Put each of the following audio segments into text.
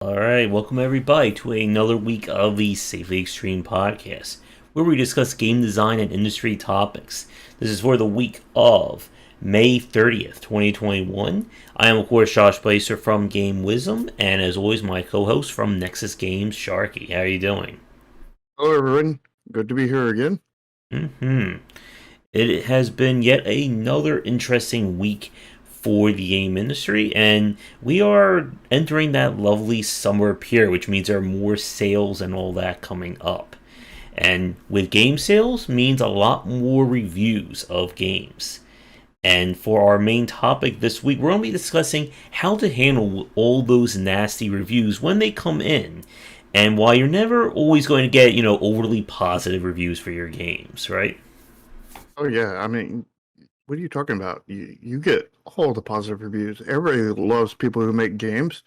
Alright, welcome everybody to another week of the Safely Extreme podcast, where we discuss game design and industry topics. This is for the week of May 30th, 2021. I am, of course, Josh Bycer from Game Wisdom, and as always, my co host from Nexus Games, Sharky. How are you doing? Hello, everyone. Good to be here again. Hmm. It has been yet another interesting week for the game industry, and we are entering that lovely summer period, which means there are more sales and all that coming up. And with game sales means a lot more reviews of games. And for our main topic this week, we're going to be discussing how to handle all those nasty reviews when they come in. And while you're never always going to get, overly positive reviews for your games, right? Oh yeah, I mean, what are you talking about? You get all the positive reviews. Everybody loves people who make games.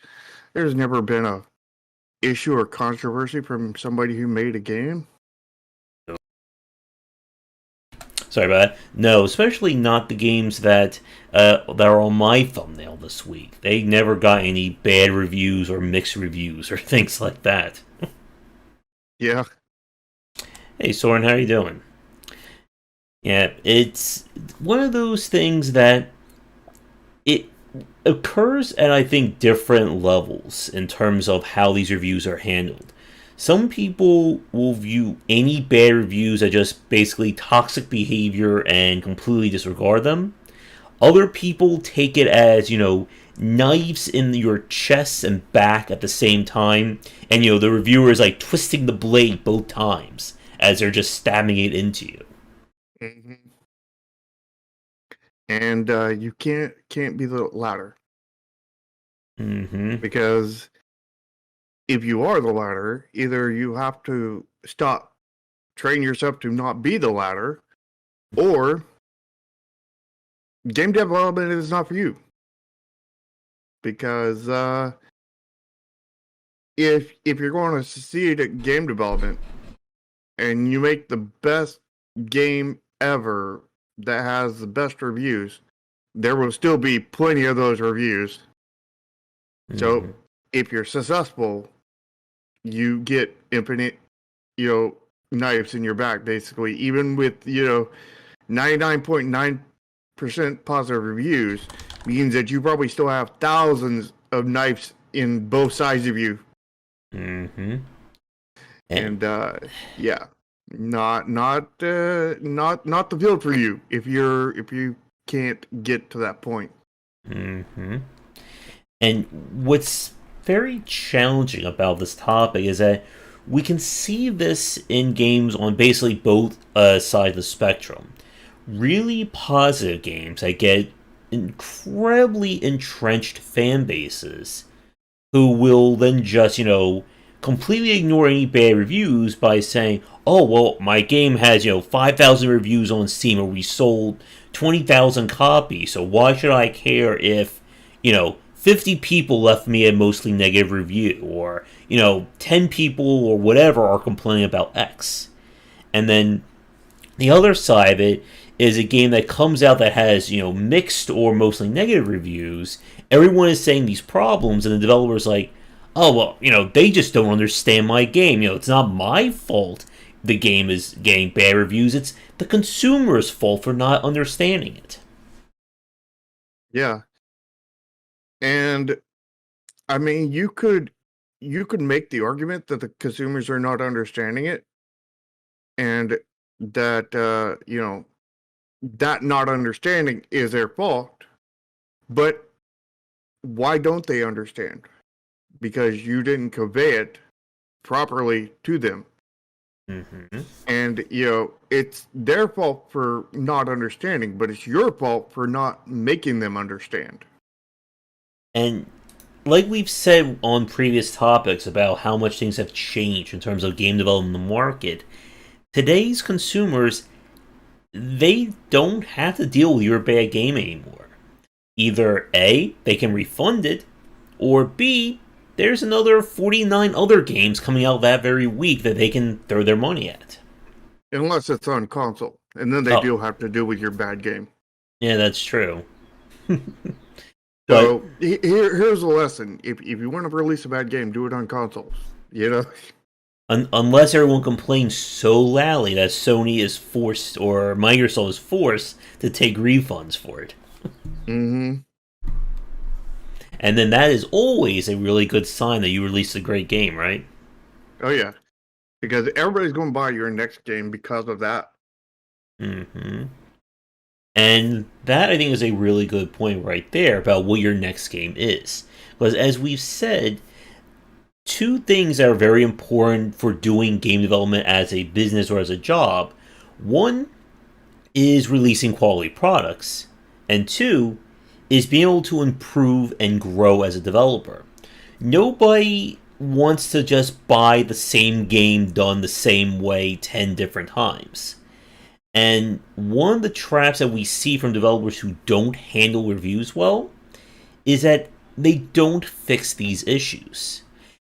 There's never been a issue or controversy from somebody who made a game. Sorry about that. No, especially not the games that are on my thumbnail this week. They never got any bad reviews or mixed reviews or things like that. Yeah, Hey, Soren, how you doing? Yeah, it's one of those things that it occurs at, I think, different levels in terms of how these reviews are handled. Some people will view any bad reviews as just basically toxic behavior and completely disregard them. Other people take it as, knives in your chest and back at the same time, and, the reviewer is like twisting the blade both times as they're just stabbing it into you. hmm and you can't be the latter Mm-hmm. because if you are the latter, either you have to stop, train yourself to not be the latter, or game development is not for you because if you're going to succeed at game development and you make the best game ever that has the best reviews, there will still be plenty of those reviews. So Mm-hmm. if you're successful, you get infinite, you know, knives in your back, basically. Even with 99.9% positive reviews, means that you probably still have thousands of knives in both sides of you. Mm-hmm. And And yeah, not the field for you if you can't get to that point. mm-hmm. And what's very challenging about this topic is that we can see this in games on basically both sides of the spectrum. Really positive games that get incredibly entrenched fan bases who will then just, completely ignore any bad reviews by saying, oh, well, my game has, 5,000 reviews on Steam or we sold 20,000 copies, so why should I care if, 50 people left me a mostly negative review or, 10 people or whatever are complaining about X. And then the other side of it is a game that comes out that has, mixed or mostly negative reviews. Everyone is saying these problems, and the developer's like, oh, well, they just don't understand my game. It's not my fault the game is getting bad reviews. It's the consumer's fault for not understanding it. Yeah, and I mean you could make the argument that the consumers are not understanding it, and that that not understanding is their fault. But why don't they understand? Because you didn't convey it properly to them. Mm-hmm. And, it's their fault for not understanding, but it's your fault for not making them understand. And like we've said on previous topics about how much things have changed in terms of game development in the market, today's consumers, they don't have to deal with your bad game anymore. Either A, they can refund it, or B, there's another 49 other games coming out that very week that they can throw their money at. Unless it's on console. And then they Oh, do have to deal with your bad game. yeah, that's true. But So here's a lesson: if you want to release a bad game, do it on consoles. You know. unless everyone complains so loudly that Sony is forced or Microsoft is forced to take refunds for it. Mm-hmm. And then that is always a really good sign that you released a great game, right? Oh yeah, because everybody's going to buy your next game because of that. Mm-hmm. And that, I think, is a really good point right there about what your next game is. Because as we've said, two things that are very important for doing game development as a business or as a job. One is releasing quality products, and two is being able to improve and grow as a developer. Nobody wants to just buy the same game done the same way 10 different times. And one of the traps that we see from developers who don't handle reviews well is that they don't fix these issues.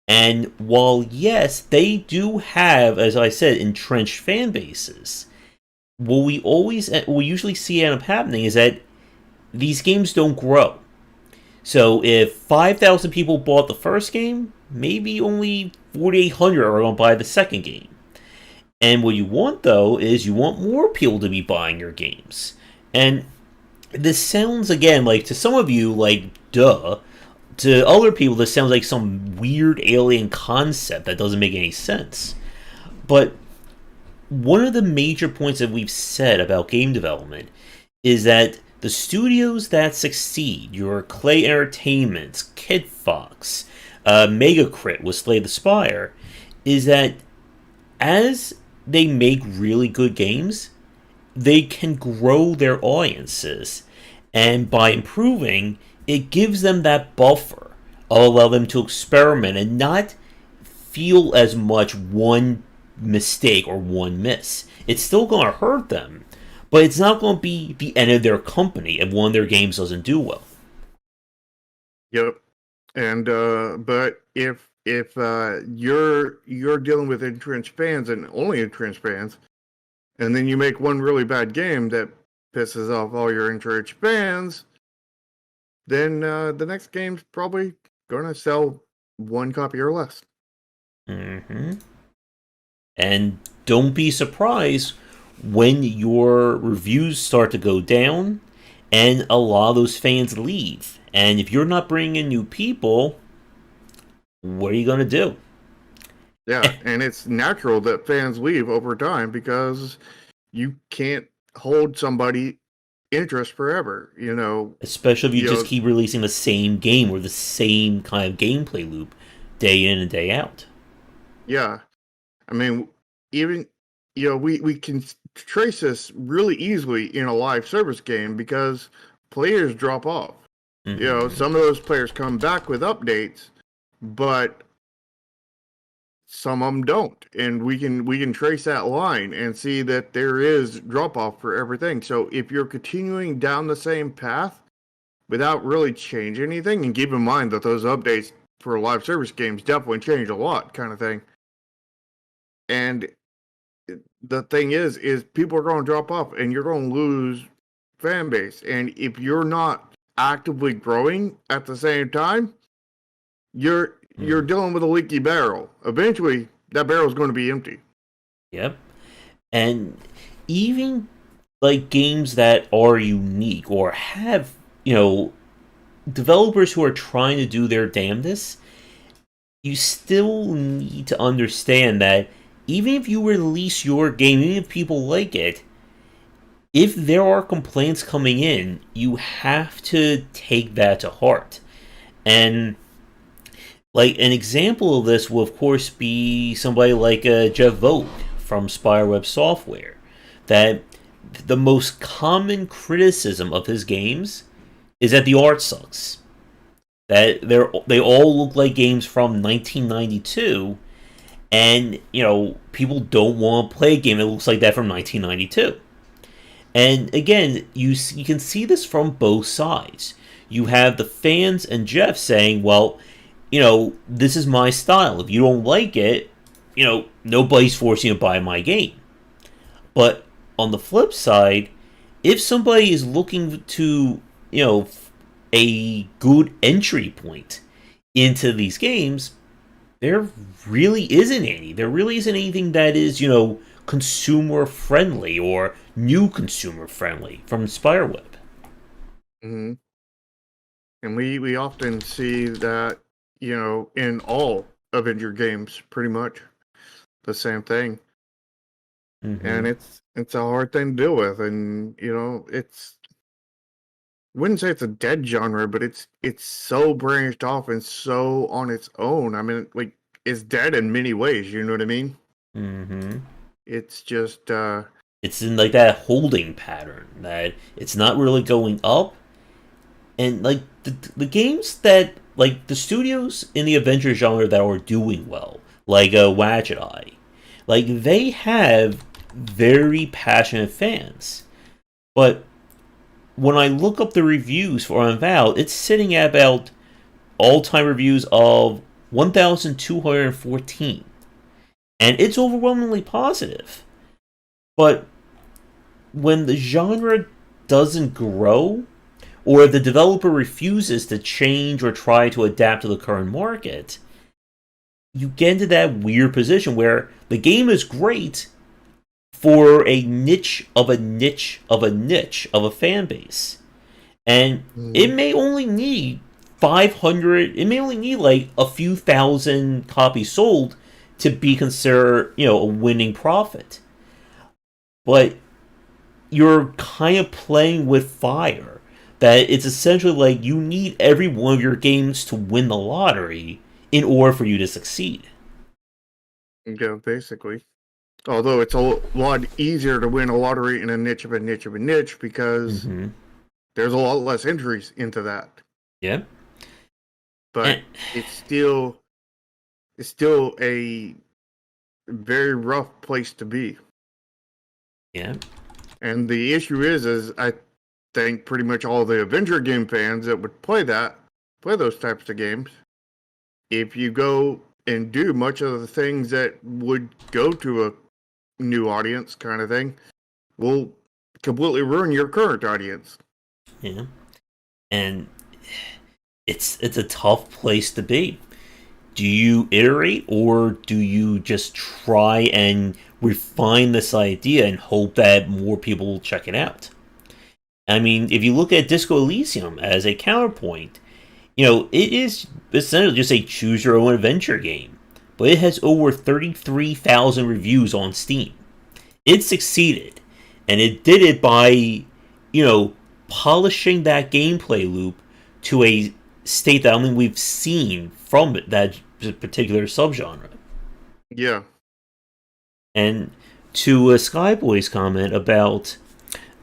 And while, yes, they do have, as I said, entrenched fan bases, what we usually see end up happening is that these games don't grow. So if 5,000 people bought the first game, maybe only 4,800 are going to buy the second game. And what you want, though, is you want more people to be buying your games. And this sounds, again, like to some of you, like, duh. To other people, this sounds like some weird alien concept that doesn't make any sense. But one of the major points that we've said about game development is that the studios that succeed, your Clay Entertainments, Kid Fox, Megacrit with Slay the Spire, is that as they make really good games, they can grow their audiences. And by improving, it gives them that buffer. Allow them to experiment and not feel as much one mistake or one miss. It's still going to hurt them, but it's not going to be the end of their company if one of their games doesn't do well. Yep. And but if you're dealing with entrenched fans and only entrenched fans, and then you make one really bad game that pisses off all your entrenched fans, then the next game's probably going to sell one copy or less. Mm-hmm. And don't be surprised when your reviews start to go down and a lot of those fans leave. And if you're not bringing in new people, what are you going to do? Yeah, and it's natural that fans leave over time because you can't hold somebody interest forever, Especially if you just keep releasing the same game or the same kind of gameplay loop day in and day out. Yeah. I mean, even, we can trace this really easily in a live service game because players drop off. Mm-hmm. Some of those players come back with updates, but some of them don't, and we can trace that line and see that there is drop off for everything. So if you're continuing down the same path without really changing anything, and keep in mind that those updates for live service games definitely change a lot, kind of thing. And the thing is people are going to drop off, and you're going to lose fan base. And if you're not actively growing at the same time, you're dealing with a leaky barrel. Eventually, that barrel is going to be empty. Yep. And even like games that are unique or have, developers who are trying to do their damnedest, you still need to understand that even if you release your game, even if people like it, if there are complaints coming in, you have to take that to heart. And like an example of this will, of course, be somebody like Jeff Vogt from Spireweb Software. That the most common criticism of his games is that the art sucks. That they all look like games from 1992, and people don't want to play a game that looks like that from 1992. And again, you can see this from both sides. You have the fans and Jeff saying, well, this is my style. If you don't like it, nobody's forcing you to buy my game. But on the flip side, if somebody is looking to, a good entry point into these games, there really isn't any. There really isn't anything that is, consumer friendly or new consumer friendly from Spireweb. Hmm. And we often see that, in all Avenger games, pretty much the same thing. Mm-hmm. And it's a hard thing to deal with, and it's wouldn't say it's a dead genre, but it's so branched off and so on its own. I mean, like, it's dead in many ways. You know what I mean? Mm-hmm. It's just It's in like that holding pattern that it's not really going up, and like the games that like the studios in the adventure genre that are doing well, like Watch Eye, like they have very passionate fans, but when I look up the reviews for Unavowed, it's sitting at about all-time reviews of 1,214, and it's overwhelmingly positive. But when the genre doesn't grow, or the developer refuses to change or try to adapt to the current market, you get into that weird position where the game is great for a niche of a niche of a niche of a fan base. And it mhm. may only need 500, it may only need like a few thousand copies sold to be considered, a winning profit. But you're kind of playing with fire. That it's essentially like you need every one of your games to win the lottery in order for you to succeed. Basically. Although it's a lot easier to win a lottery in a niche of a niche of a niche because Mm-hmm. there's a lot less entries into that. Yeah. But And, it's still a very rough place to be. yeah. And the issue is I think pretty much all the Avenger game fans that would play those types of games, if you go and do much of the things that would go to a new audience kind of thing, will completely ruin your current audience. Yeah. And it's a tough place to be. Do you iterate or do you just try and refine this idea and hope that more people will check it out? I mean, if you look at Disco Elysium as a counterpoint, it is essentially just a choose your own adventure game, but it has over 33,000 reviews on Steam. It succeeded, and it did it by, polishing that gameplay loop to a state that only we've seen from that particular subgenre. Yeah. And to Skyboy's comment about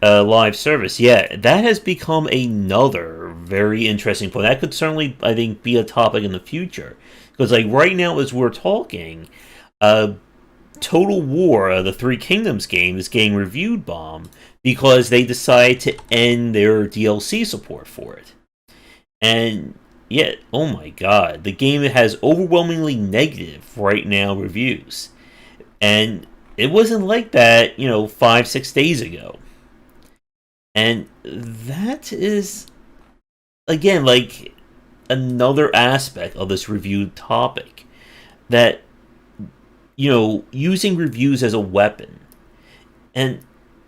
live service, yeah, that has become another very interesting point. That could certainly, I think, be a topic in the future. Because, like, right now, as we're talking, uh, Total War, the Three Kingdoms game, is getting reviewed bomb because they decided to end their DLC support for it. And yet, oh my god, the game has overwhelmingly negative right now reviews. And it wasn't like that, 5, 6 days ago. And that is, again, like another aspect of this review topic that, using reviews as a weapon. And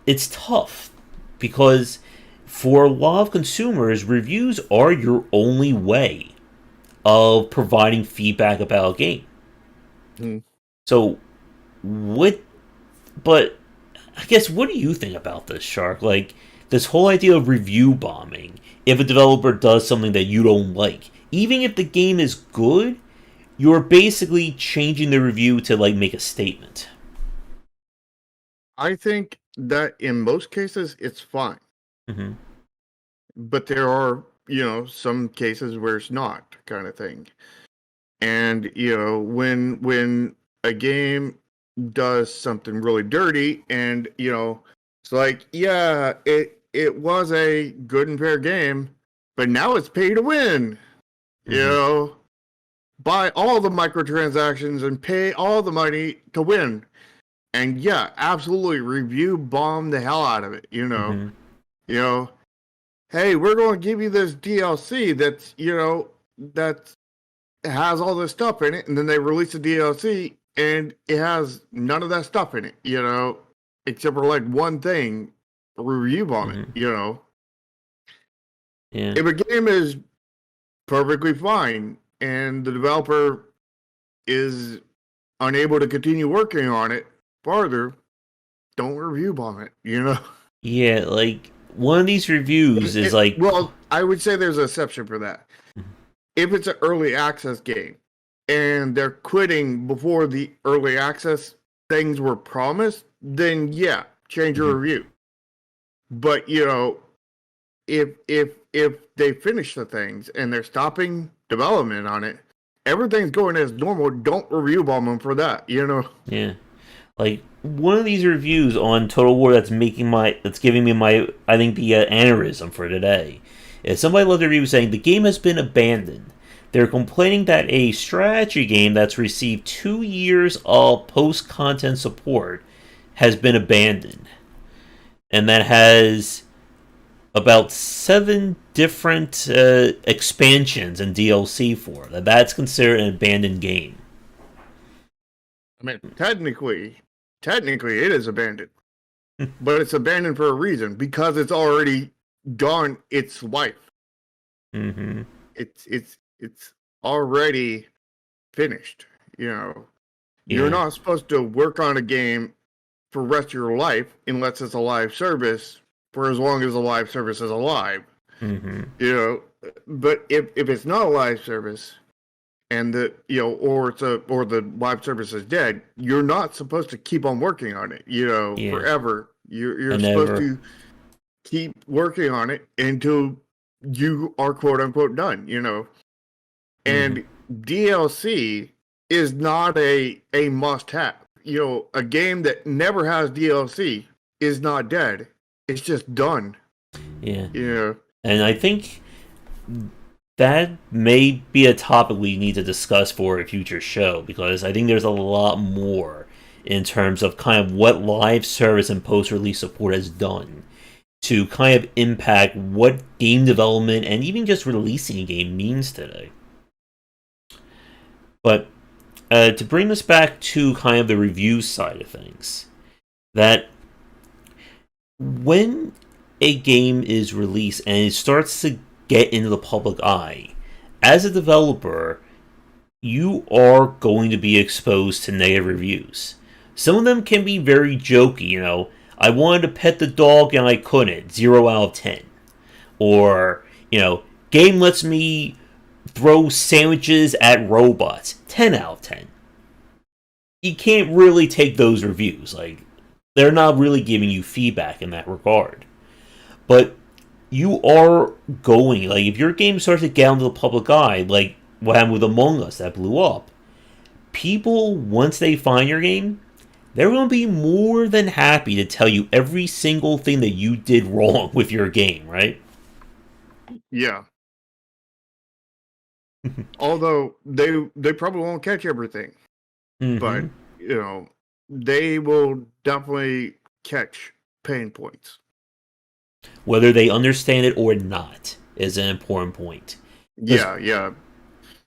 it's tough because for a lot of consumers, reviews are your only way of providing feedback about a game. Mm. So, what, but I guess, what do you think about this, Shark? Like, this whole idea of review bombing, if a developer does something that you don't like, even if the game is good, you're basically changing the review to, like, make a statement. I think that in most cases it's fine. Mm-hmm. But there are, some cases where it's not, kind of thing. And, when a game does something really dirty and, it's like, yeah, it was a good and fair game, but now it's pay to win. You Mm-hmm. know, buy all the microtransactions and pay all the money to win. And yeah, absolutely review bomb the hell out of it, Mm-hmm. You know, hey, we're going to give you this DLC that's, that has all this stuff in it, and then they release the DLC and it has none of that stuff in it, except for like one thing, a review bomb it, Yeah. If a game is perfectly fine and the developer is unable to continue working on it farther, don't review bomb it. Yeah, like, one of these reviews is like... Well, I would say there's an exception for that. If it's an early access game and they're quitting before the early access things were promised, then yeah, change your review. But if they finish the things and they're stopping development on it, everything's going as normal. Don't review bomb them for that. Yeah. Like, one of these reviews on Total War that's giving me my, I think, the aneurysm for today, is somebody left a review saying the game has been abandoned. They're complaining that a strategy game that's received 2 years of post-content support has been abandoned. And that has about 7 different expansions and DLC for it. That's considered an abandoned game. I mean, technically it is abandoned. But it's abandoned for a reason, because it's already gone its life. Mm-hmm. It's already finished. You're Yeah. not supposed to work on a game for the rest of your life unless it's a live service for as long as the live service is alive. Mm-hmm. But if it's not a live service and or the live service is dead, you're not supposed to keep on working on it, forever. You're supposed to keep working on it until you are quote unquote done, And DLC is not a must have. A game that never has DLC is not dead. It's just done. Yeah. And I think that may be a topic we need to discuss for a future show, because I think there's a lot more in terms of kind of what live service and post-release support has done to kind of impact what game development and even just releasing a game means today. But to bring this back to kind of the review side of things, that when a game is released and it starts to get into the public eye, as a developer, you are going to be exposed to negative reviews. Some of them can be very jokey, I wanted to pet the dog and I couldn't, 0 out of 10. Or, game lets me throw sandwiches at robots, 10 out of 10. You can't really take those reviews. Like, they're not really giving you feedback in that regard. But you are going, like, if your game starts to get into the public eye, like what happened with Among Us that blew up, people, once they find your game, they're going to be more than happy to tell you every single thing that you did wrong with your game, right? Yeah. Although they probably won't catch everything. But, they will definitely catch pain points. Whether they understand it or not is an important point. Yeah.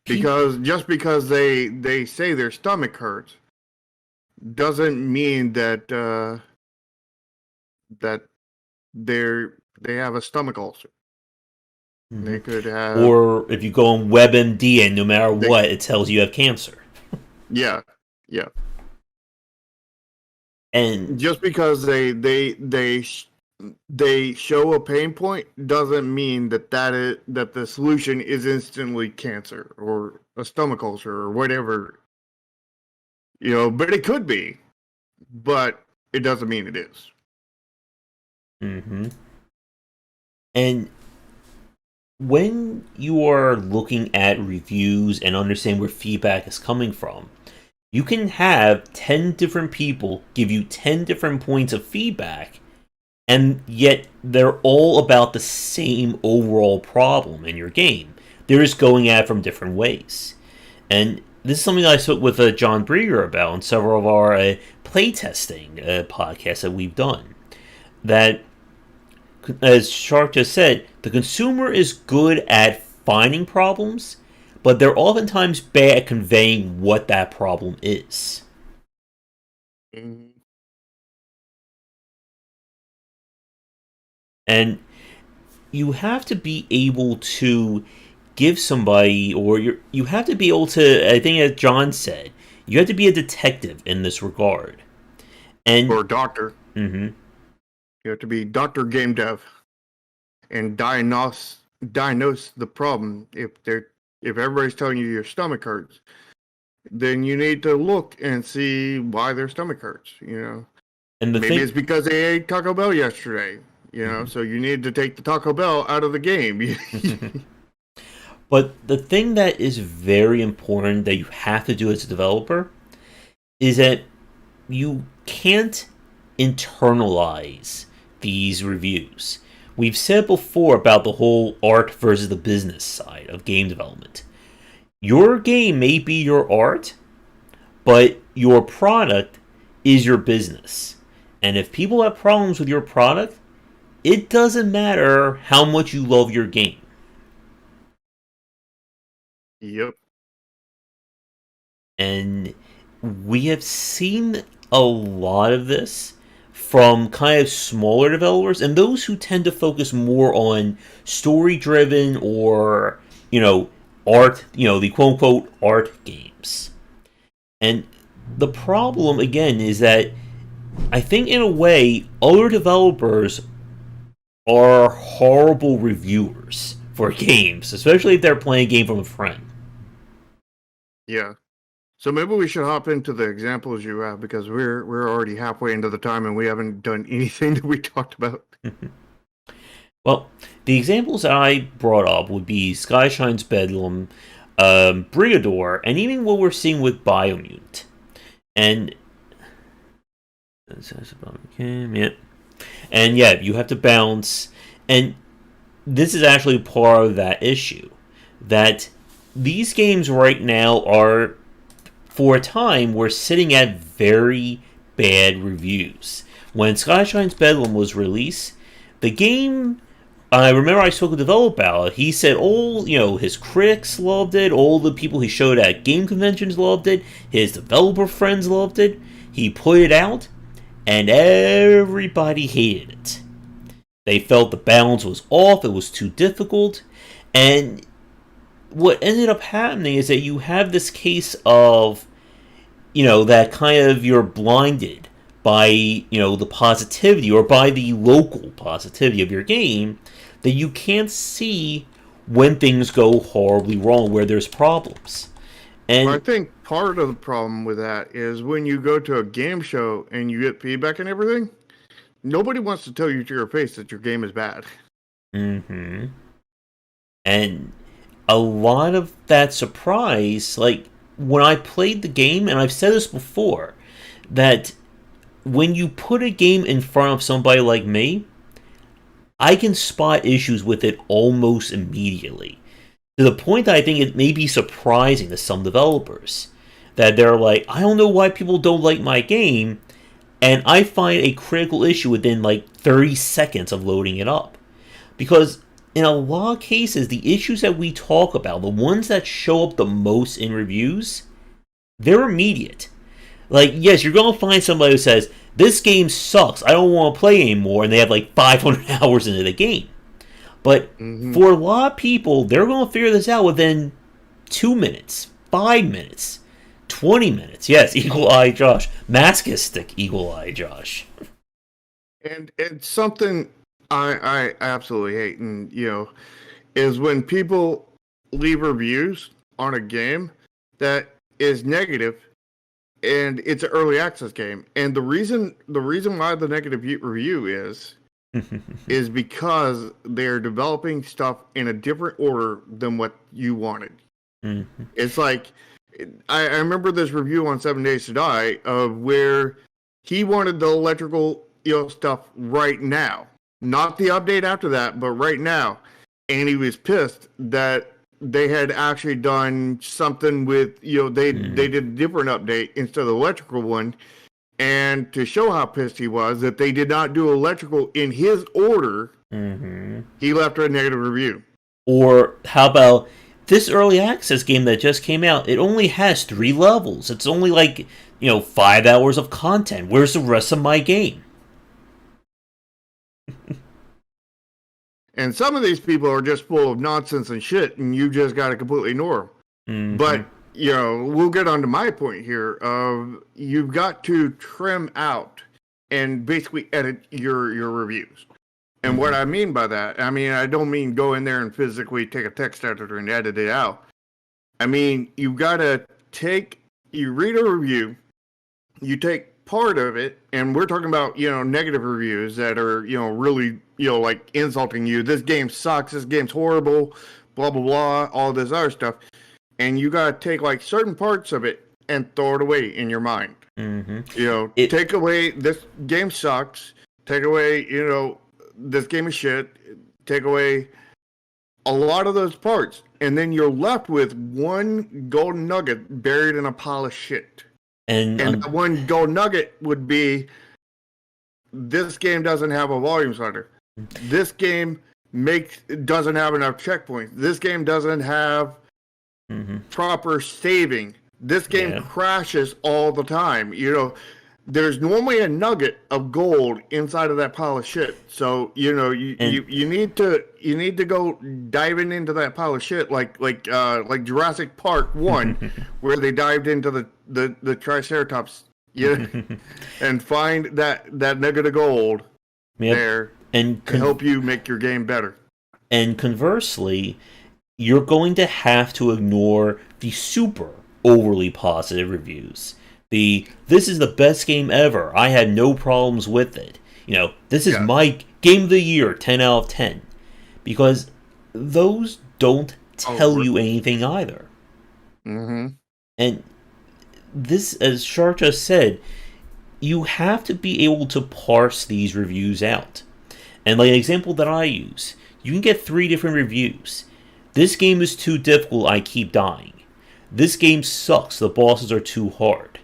Because just because they say their stomach hurts doesn't mean that that they have a stomach ulcer. They could have... Or if you go on WebMD and no matter what, it tells you have cancer. Yeah. And just because they show a pain point doesn't mean that the solution is instantly cancer or a stomach ulcer or whatever. But it could be, but it doesn't mean it is. And when you are looking at reviews and understand where feedback is coming from, you can have 10 different people give you 10 different points of feedback, and yet they're all about the same overall problem in your game. They're just going at it from different ways. And this is something I spoke with John Brieger about in several of our playtesting podcasts that we've done. That as Shark just said, the consumer is good at finding problems, but they're oftentimes bad at conveying what that problem is. Mhm. And you have to be able to give somebody, or you have to be able to, I think as John said, you have to be a detective in this regard. Or And a doctor. mhm. You have to be Doctor Game Dev and diagnose the problem. If everybody's telling you your stomach hurts, then you need to look and see why their stomach hurts. And the Maybe thing it's because they ate Taco Bell yesterday. mhm. So you need to take the Taco Bell out of the game. But the thing that is very important that you have to do as a developer is that you can't internalize these reviews. We've said before about the whole art versus the business side of game development. Your game may be your art, but your product is your business. And if people have problems with your product, it doesn't matter how much you love your game. Yep. And we have seen a lot of this from kind of smaller developers and those who tend to focus more on story driven or, art, the quote unquote art games. And the problem, again, is that I think in a way, other developers are horrible reviewers for games, especially if they're playing a game from a friend. Yeah. So maybe we should hop into the examples you have because we're already halfway into the time and we haven't done anything that we talked about. Well, the examples I brought up would be Skyshine's Bedlam, Brigador, and even what we're seeing with Biomutant. And yeah, and yeah, you have to balance, and this is actually part of that issue that these games right now are, for a time, were sitting at very bad reviews. When Skyshine's Bedlam was released, the game, I remember I spoke with the developer about it. He said all, his critics loved it, all the people he showed at game conventions loved it, his developer friends loved it. He put it out, and everybody hated it. They felt the balance was off, it was too difficult, and what ended up happening is that you have this case of, that kind of you're blinded by, the positivity or by the local positivity of your game that you can't see when things go horribly wrong, where there's problems. Well, I And think part of the problem with that is when you go to a game show and you get feedback and everything, nobody wants to tell you to your face that your game is bad. mm-hmm. And a lot of that surprise, like when I played the game, and I've said this before, that when you put a game in front of somebody like me, I can spot issues with it almost immediately. To the point that I think it may be surprising to some developers. That they're like, I don't know why people don't like my game, and I find a critical issue within like 30 seconds of loading it up. Because in a lot of cases, the issues that we talk about, the ones that show up the most in reviews, they're immediate. Like, yes, you're going to find somebody who says, this game sucks, I don't want to play anymore, and they have like 500 hours into the game. But Mm-hmm. for a lot of people, they're going to figure this out within 2 minutes, 5 minutes, 20 minutes. Yes, Eagle Eye Josh. Masochistic Eagle Eye Josh. And it's something I absolutely hate, and is when people leave reviews on a game that is negative, and it's an early access game, and the reason why the negative review is because they're developing stuff in a different order than what you wanted. Mhm. It's like I remember this review on 7 Days to Die of where he wanted the electrical stuff right now, not the update after that, but right now, and he was pissed that they had actually done something with they did a different update instead of the electrical one, and to show how pissed he was that they did not do electrical in his order Mm-hmm. He left a negative review. Or how about this early access game that just came out? It only has 3 levels. It's only like 5 hours of content. Where's the rest of my game? And some of these people are just full of nonsense and shit, and you just got to completely ignore them. Mm-hmm. But, we'll get on to my point here of you've got to trim out and basically edit your reviews. And what Mm-hmm. I mean by that, I don't mean go in there and physically take a text editor and edit it out. I mean, you've got to you read a review, you take part of it, and we're talking about, negative reviews that are, really, like insulting you. This game sucks, this game's horrible, blah, blah, blah, all this other stuff. And you got to take like certain parts of it and throw it away in your mind. Mm-hmm. It Take away this game sucks, take away, this game is shit, take away a lot of those parts, and then you're left with one golden nugget buried in a pile of shit. and And that one gold nugget would be this game doesn't have a volume slider. This game doesn't have enough checkpoints. This game doesn't have mm-hmm. proper saving. This game Yeah. crashes all the time. There's normally a nugget of gold inside of that pile of shit. So And you need to go diving into that pile of shit like Jurassic Park 1, where they dived into the Triceratops, and find that nugget of gold yep. there and to help you make your game better. And conversely, you're going to have to ignore the super overly positive reviews. This is the best game ever. I had no problems with it. This is Yeah. my game of the year, 10 out of 10. Because those don't tell you anything either. Mm-hmm. And this, as Shar just said, you have to be able to parse these reviews out. And like an example that I use, you can get 3 different reviews. This game is too difficult, I keep dying. This game sucks, the bosses are too hard.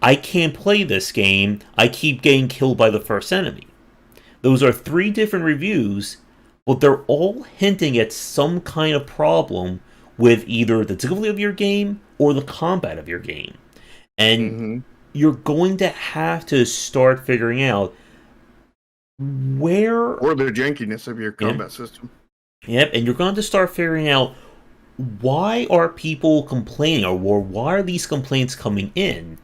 I can't play this game, I keep getting killed by the first enemy. Those are 3 different reviews, but they're all hinting at some kind of problem with either the difficulty of your game or the combat of your game. And Mm-hmm. you're going to have to start figuring out where. Or the jankiness of your combat system. Yep, and you're going to start figuring out why are people complaining, or why are these complaints coming in,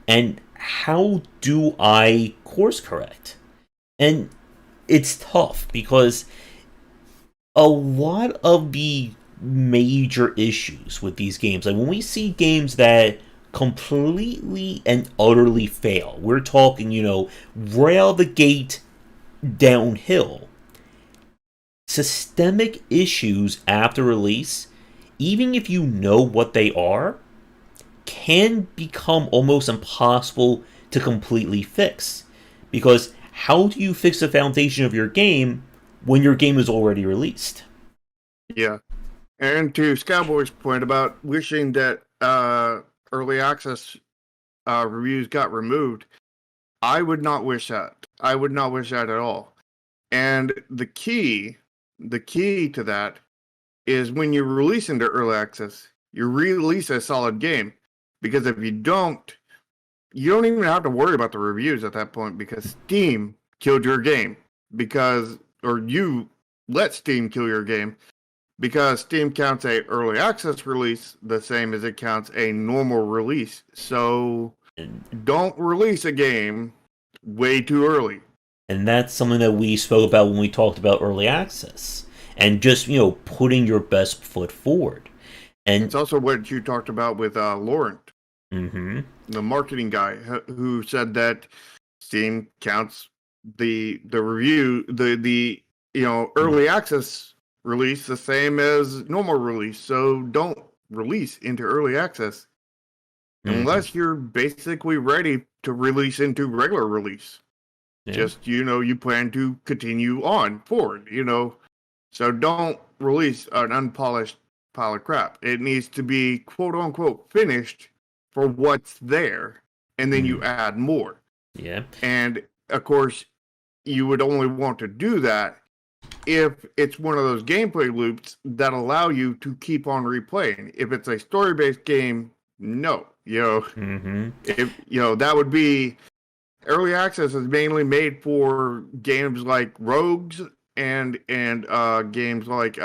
and how do I course correct? And it's tough because a lot of the major issues with these games, like when we see games that completely and utterly fail, we're talking, right out of the gate downhill. Systemic issues after release, even if you know what they are, can become almost impossible to completely fix. Because how do you fix the foundation of your game when your game is already released? Yeah. And to Scowboy's point about wishing that early access reviews got removed, I would not wish that. I would not wish that at all. And the key to that is when you release into early access, you release a solid game. Because if you don't even have to worry about the reviews at that point, because Steam killed your game. Or you let Steam kill your game, because Steam counts a early access release the same as it counts a normal release. So don't release a game way too early. And that's something that we spoke about when we talked about early access. And just, putting your best foot forward. And it's also what you talked about with Laurent, mm-hmm. the marketing guy, who said that Steam counts the review, the early access release the same as normal release. So don't release into early access unless you're basically ready to release into regular release. Yeah. Just, you plan to continue on forward, So don't release an unpolished pile of crap. It needs to be quote unquote finished for what's there, and then you add more. Yeah. And of course, you would only want to do that if it's one of those gameplay loops that allow you to keep on replaying. If it's a story-based game, no. Mm-hmm. If that would be early access is mainly made for games like Rogues and games like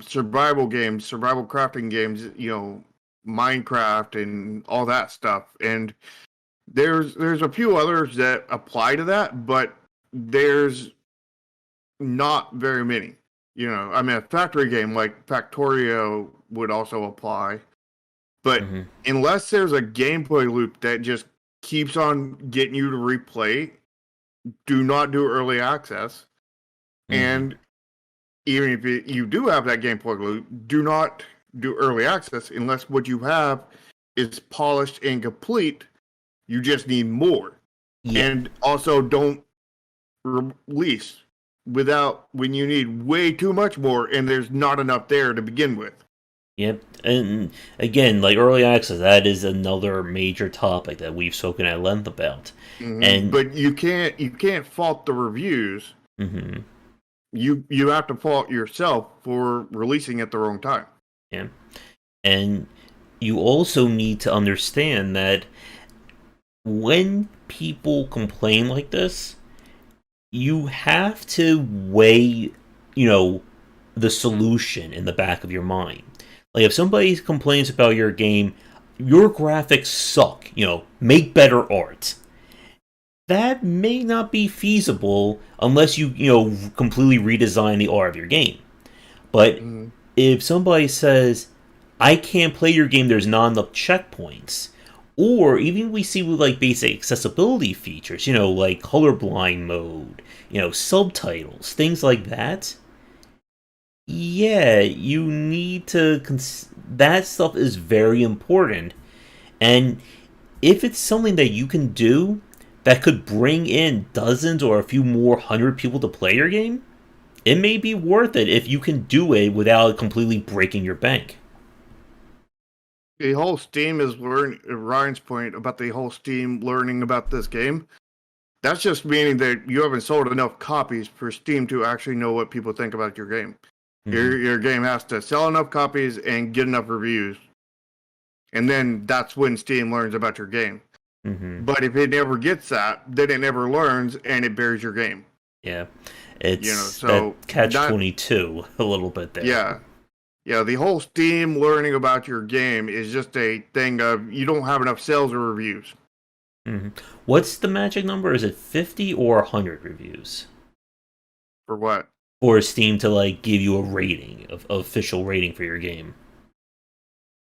survival games, survival crafting games, Minecraft and all that stuff. And there's a few others that apply to that, but there's not very many. I mean, a factory game like Factorio would also apply, but Mm-hmm. unless there's a gameplay loop that just keeps on getting you to replay, do not do early access. Mm-hmm. And even if you do have that gameplay loop, do not do early access unless what you have is polished and complete. You just need more. Yeah. And also don't release without when you need way too much more and there's not enough there to begin with. Yep. And again, like early access, that is another major topic that we've spoken at length about. And But you can't fault the reviews. mm-hmm. You have to fault yourself for releasing at the wrong time. Yeah. And you also need to understand that when people complain like this, you have to weigh, the solution in the back of your mind. Like if somebody complains about your game, your graphics suck, make better art. That may not be feasible unless you completely redesign the art of your game. But Mm-hmm. if somebody says, I can't play your game, there's not enough checkpoints, or even we see with like basic accessibility features, like colorblind mode, subtitles, things like that. Yeah, you need to. That stuff is very important. And if it's something that you can do that could bring in dozens or a few more hundred people to play your game, it may be worth it if you can do it without completely breaking your bank. The whole Steam is learning. Ryan's point about the whole Steam learning about this game. That's just meaning that you haven't sold enough copies for Steam to actually know what people think about your game. Mm-hmm. Your game has to sell enough copies and get enough reviews, and then that's when Steam learns about your game. Mm-hmm. But if it never gets that, then it never learns and it buries your game. Yeah, it's that So catch that 22 a little bit there. yeah, the whole Steam learning about your game is just a thing of you don't have enough sales or reviews. Mm-hmm. What's the magic number? Is it 50 or 100 reviews For what? for Steam to like give you a rating, of official rating for your game?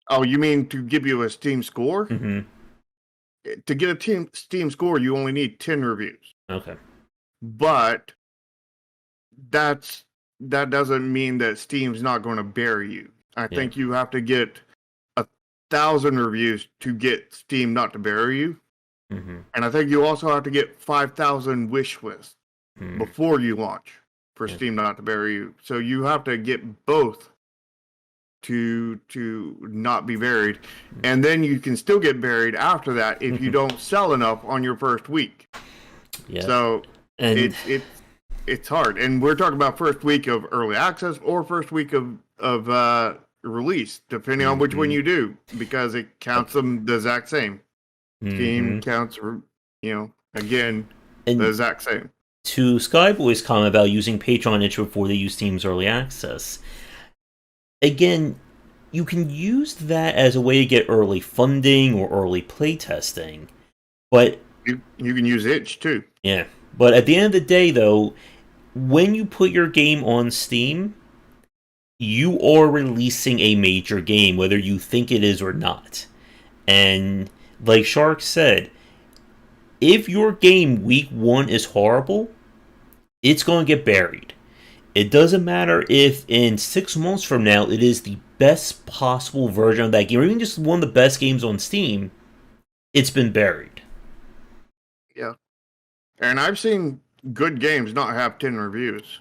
Oh, you mean to give you a Steam score? Mm-hmm. To get a Steam score, you only need 10 reviews. Okay. But that doesn't mean that Steam's not going to bury you. I think you have to get 1,000 reviews to get Steam not to bury you. Mm-hmm. And I think you also have to get 5,000 wish lists before you launch for Steam not to bury you. So you have to get both to not be buried, and then you can still get buried after that if you don't sell enough on your first week. Yeah. So and it's hard, and we're talking about first week of early access or first week of release, depending on which one you do, because it counts them the exact same. Steam counts, again, the exact same. To Skyboy's comment about using Patreon itch before they use Steam's early access, again, you can use that as a way to get early funding or early playtesting, but you can use itch too. Yeah, but at the end of the day, though, when you put your game on Steam, you are releasing a major game, whether you think it is or not. And like Shark said, if your game week 1 is horrible, it's going to get buried. It doesn't matter if in 6 months from now it is the best possible version of that game, or even just one of the best games on Steam, it's been buried. Yeah. And I've seen good games not have 10 reviews.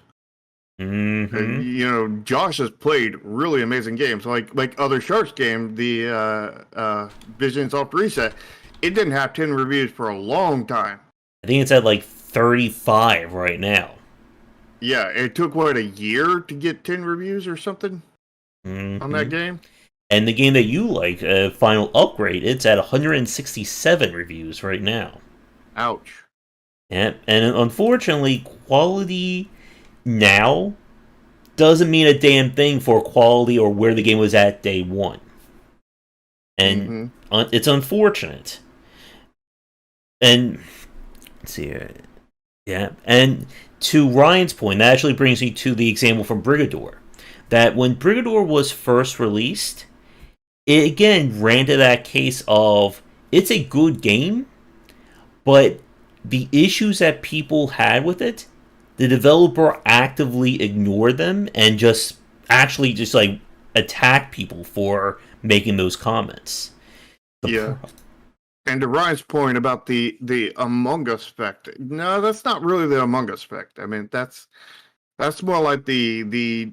Mm-hmm. Josh has played really amazing games, like other Sharks game, the Vision Soft Reset. It didn't have 10 reviews for a long time. I think it's at like 35 right now. Yeah, it took what, a year to get 10 reviews or something on that Hmm. game. And the game that you like, Final Upgrade, it's at 167 reviews right now. Ouch. And unfortunately, quality now doesn't mean a damn thing for quality or where the game was at day one. And Mm-hmm. it's unfortunate. And let's see, yeah. And to Ryan's point, that actually brings me to the example from Brigador. That when Brigador was first released, it again ran to that case of it's a good game, but the issues that people had with it, the developer actively ignored them and just like attack people for making those comments. The Yeah. pro- And to Ryan's point about the Among Us effect, no, that's not really the Among Us effect. I mean, that's more like the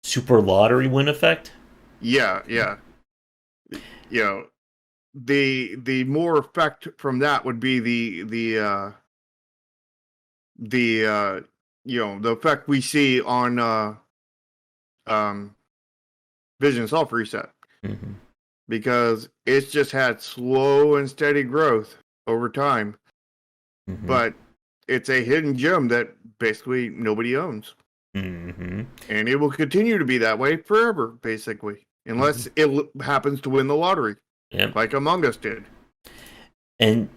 Super lottery win effect. yeah, yeah. You know, the more effect from that would be the the effect we see on um Vision Self Reset, Mm-hmm. because it's just had slow and steady growth over time, Mm-hmm. but it's a hidden gem that basically nobody owns. Mm-hmm. And it will continue to be that way forever, basically, Mm-hmm. unless it happens to win the lottery, Yep. like Among Us did. And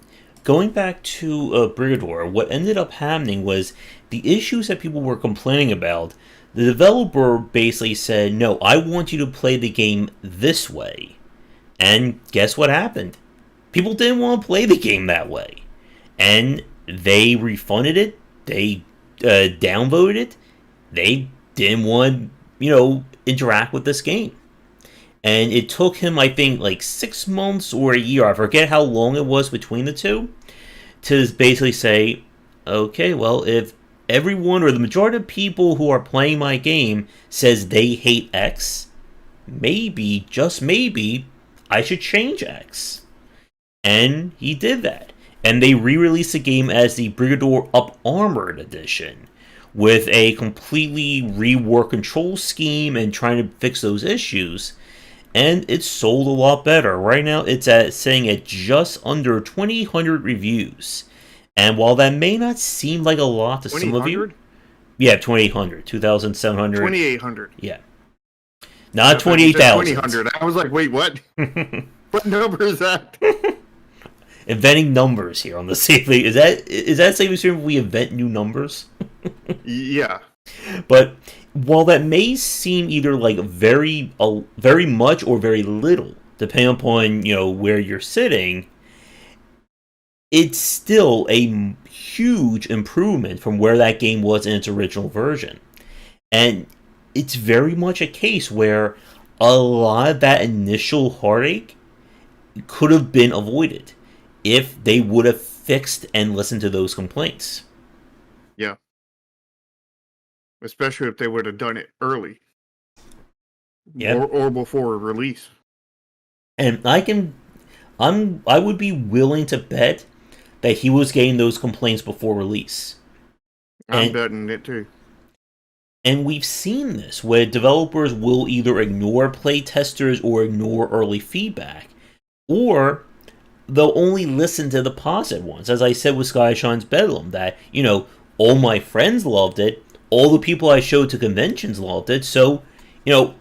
going back to Brigador, what ended up happening was the issues that people were complaining about. The developer basically said, "No, I want you to play the game this way." And guess what happened? People didn't want to play the game that way, and they refunded it. They downvoted it. They didn't want interact with this game. And it took him, I think, like 6 months or a year. I forget how long it was between the two to basically say, okay, well, if everyone or the majority of people who are playing my game says they hate X, maybe, just maybe, I should change X. And he did that. And they re released the game as the Brigador Up Armored Edition with a completely reworked control scheme and trying to fix those issues. And it's sold a lot better. Right now, it's sitting at just under 2,000 reviews. And while that may not seem like a lot to some of you, 2,800? yeah, 2,800, 2,700, 2,800. yeah, not I thought you said 28,000. 2,000. I was like, wait, what? What number is that? Inventing numbers here on the safely is that safe to we invent new numbers? Yeah. But while that may seem either like very much or very little, depending upon where you're sitting, it's still a huge improvement from where that game was in its original version. And it's very much a case where a lot of that initial heartache could have been avoided if they would have fixed and listened to those complaints. Yeah. Especially if they would have done it early, Yeah. or before release. And I would be willing to bet that he was getting those complaints before release. I'm And betting it too. and we've seen this where developers will either ignore playtesters or ignore early feedback, or they'll only listen to the positive ones. As I said with Sky Shine's Bedlam, that all my friends loved it, all the people I showed to conventions loved it, so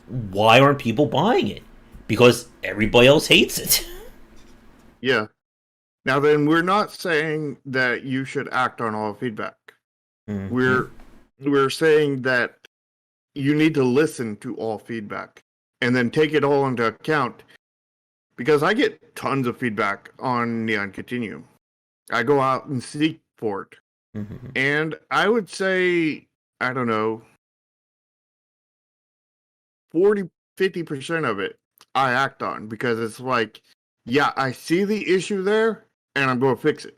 why aren't people buying it? Because everybody else hates it. Yeah. Now then, we're not saying that you should act on all feedback. Mm-hmm. We're saying that you need to listen to all feedback and then take it all into account, because I get tons of feedback on Neon Continuum. I go out and seek for it. Mm-hmm. And I would say, I don't know, 40-50% of it I act on, because it's like, yeah, I see the issue there and I'm going to fix it.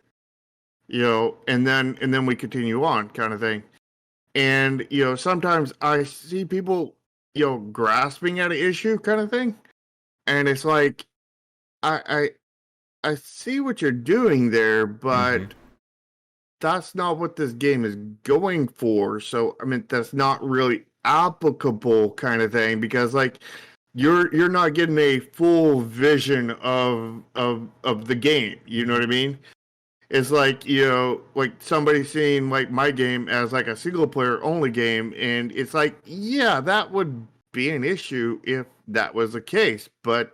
And then we continue on, kind of thing. And sometimes I see people grasping at an issue, kind of thing, and it's like, I I see what you're doing there, Mm-hmm. but that's not what this game is going for. So I mean, that's not really applicable kind of thing because like you're not getting a full vision of the game. You know what I mean? It's like, like somebody seeing like my game as like a single player only game, and it's like, yeah, that would be an issue if that was the case. But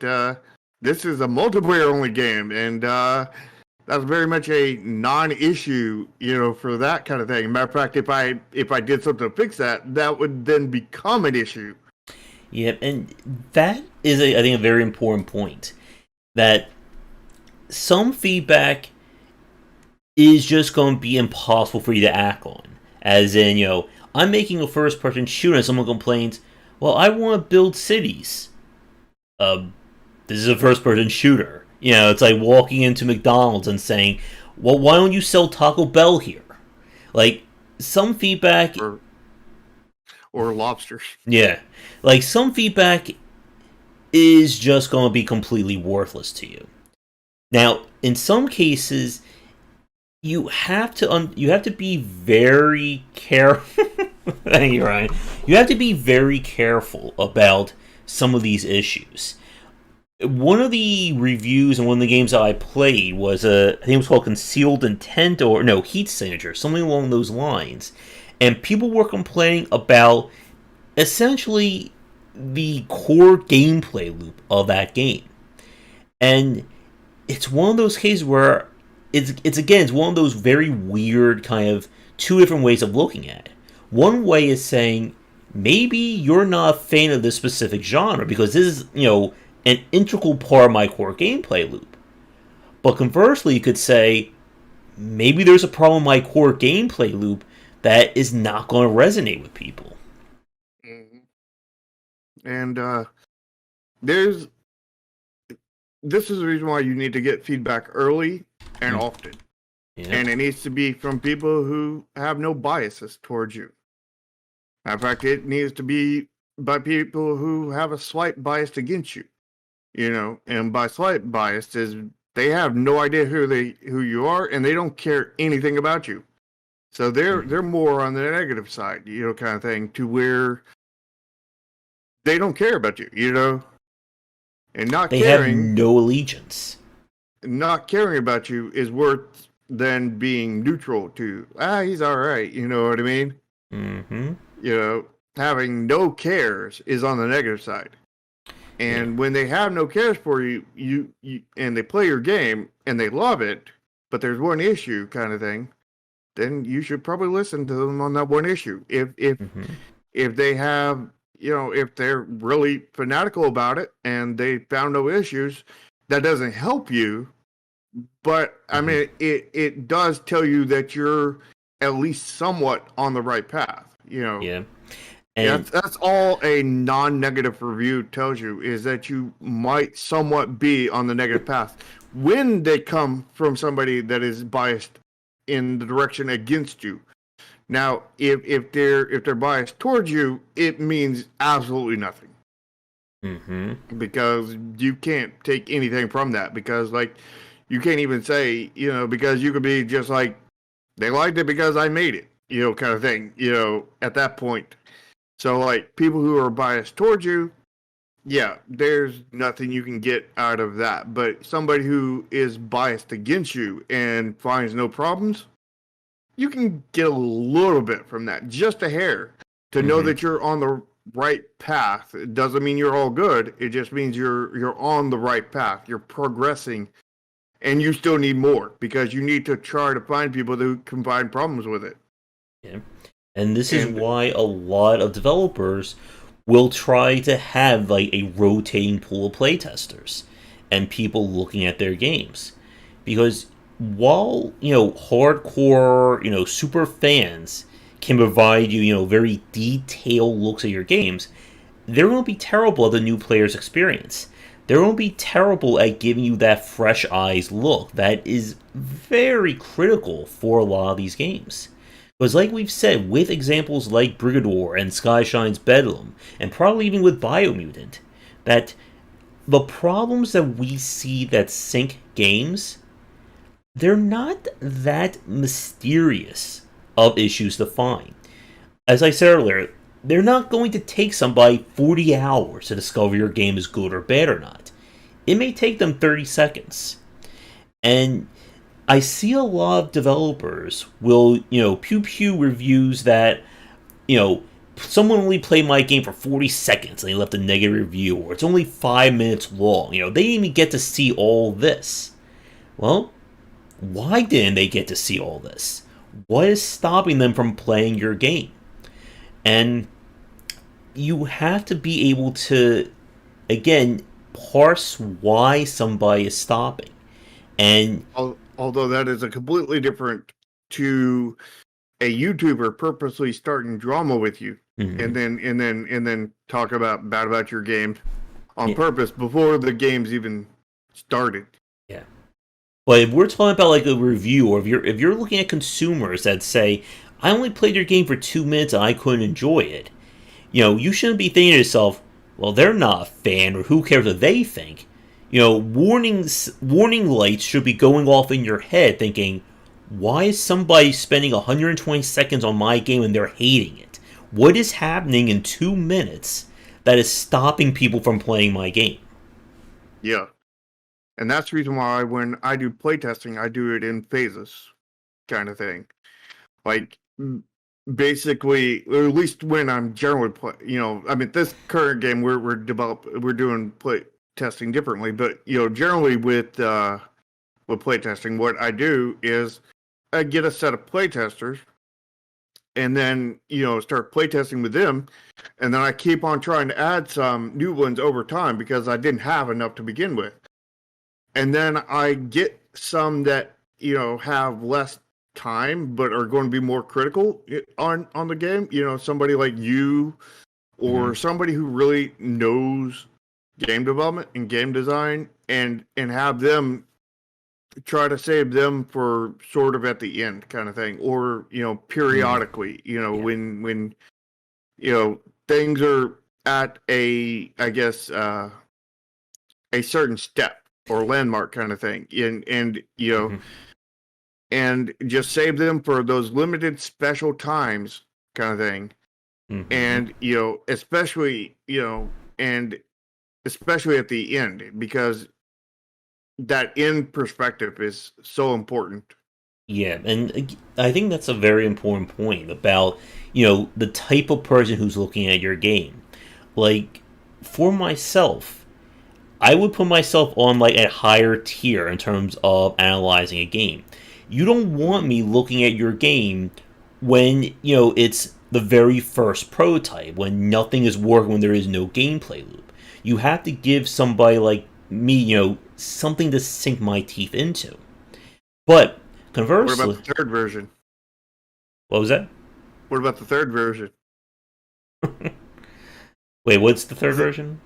this is a multiplayer only game, and that's very much a non-issue, for that kind of thing. Matter of fact, if I did something to fix that, that would then become an issue. Yep, and that is, I think, a very important point. That some feedback is just going to be impossible for you to act on. As in, I'm making a first-person shooter, and someone complains, "Well, I want to build cities." This is a first-person shooter. It's like walking into McDonald's and saying, "Well, why don't you sell Taco Bell here?" Like some feedback, or lobsters. Yeah, like some feedback is just going to be completely worthless to you. Now, in some cases, you have to be very careful. Thank you, Ryan. You have to be very careful about some of these issues. One of the reviews in one of the games that I played was I think it was called Concealed Intent or no Heat Signature, something along those lines, and people were complaining about essentially the core gameplay loop of that game, and it's one of those cases where it's one of those very weird kind of two different ways of looking at it. One way is saying maybe you're not a fan of this specific genre because this is an integral part of my core gameplay loop. But conversely, you could say maybe there's a problem in my core gameplay loop that is not going to resonate with people. And this is the reason why you need to get feedback early and often. Yeah. And it needs to be from people who have no biases towards you. In fact, it needs to be by people who have a slight bias against you. And by slight bias is they have no idea who you are, and they don't care anything about you. So they're more on the negative side, kind of thing, to where they don't care about you, and not they caring. Have no allegiance. Not caring about you is worth than being neutral to. He's all right. You know what I mean? Mm-hmm. Having no cares is on the negative side. And when they have no cares for you, you and they play your game and they love it, but there's one issue kind of thing, then you should probably listen to them on that one issue. If they have, if they're really fanatical about it and they found no issues, that doesn't help you. But I mean, it does tell you that you're at least somewhat on the right path. Yeah. And that's all a non-negative review tells you, is that you might somewhat be on the negative path when they come from somebody that is biased in the direction against you. Now, if they're biased towards you, it means absolutely nothing. Mm-hmm. Because you can't take anything from that. Because like you can't even say, because you could be just like, they liked it because I made it, kind of thing, at that point. So, like, people who are biased towards you, yeah, there's nothing you can get out of that. But somebody who is biased against you and finds no problems, you can get a little bit from that, just a hair, to know that you're on the right path. It doesn't mean you're all good. It just means you're on the right path. You're progressing, and you still need more because you need to try to find people who can find problems with it. Yeah. And this is why a lot of developers will try to have like a rotating pool of playtesters and people looking at their games. Because while, hardcore, super fans can provide you, very detailed looks at your games, they won't be terrible at the new player's experience. They won't be terrible at giving you that fresh eyes look that is very critical for a lot of these games. Because like we've said, with examples like Brigador and Skyshine's Bedlam, and probably even with Biomutant, that the problems that we see that sink games they're not that mysterious of issues to find. As I said earlier, they're not going to take somebody 40 hours to discover your game is good or bad or not. It may take them 30 seconds. And I see a lot of developers will, pew pew reviews that, you know, someone only played my game for 40 seconds and they left a negative review, or it's only 5 minutes long. They didn't even get to see all this. Well, why didn't they get to see all this? What is stopping them from playing your game? And you have to be able to, again, parse why somebody is stopping. And although that is a completely different to a YouTuber purposely starting drama with you, mm-hmm. and then talk bad about your game on Yeah. purpose before the game's even started. Yeah. But if we're talking about like a review, or if you're looking at consumers that say, I only played your game for 2 minutes and I couldn't enjoy it, you shouldn't be thinking to yourself, well, they're not a fan, or who cares what they think. Warning lights should be going off in your head thinking, why is somebody spending 120 seconds on my game and they're hating it? What is happening in 2 minutes that is stopping people from playing my game? Yeah. And that's the reason why when I do playtesting, I do it in phases kind of thing. Like, basically, or at least when I'm generally this current game we're doing play testing differently, but generally with playtesting, what I do is I get a set of playtesters, and then start playtesting with them, and then I keep on trying to add some new ones over time because I didn't have enough to begin with, and then I get some that have less time but are going to be more critical on the game. Somebody like you, or somebody who really knows game development and game design, and have them try to save them for sort of at the end kind of thing, or periodically, when things are at a, I guess, a certain step or landmark kind of thing, and and just save them for those limited special times kind of thing. And especially and especially at the end, because that end perspective is so important. Yeah, and I think that's a very important point about, the type of person who's looking at your game. Like, for myself, I would put myself on like a higher tier in terms of analyzing a game. You don't want me looking at your game when, it's the very first prototype, when nothing is working, when there is no gameplay loop. You have to give somebody like me, something to sink my teeth into. But conversely, what about the third version? What was that? What about the third version? Wait, what's the third version?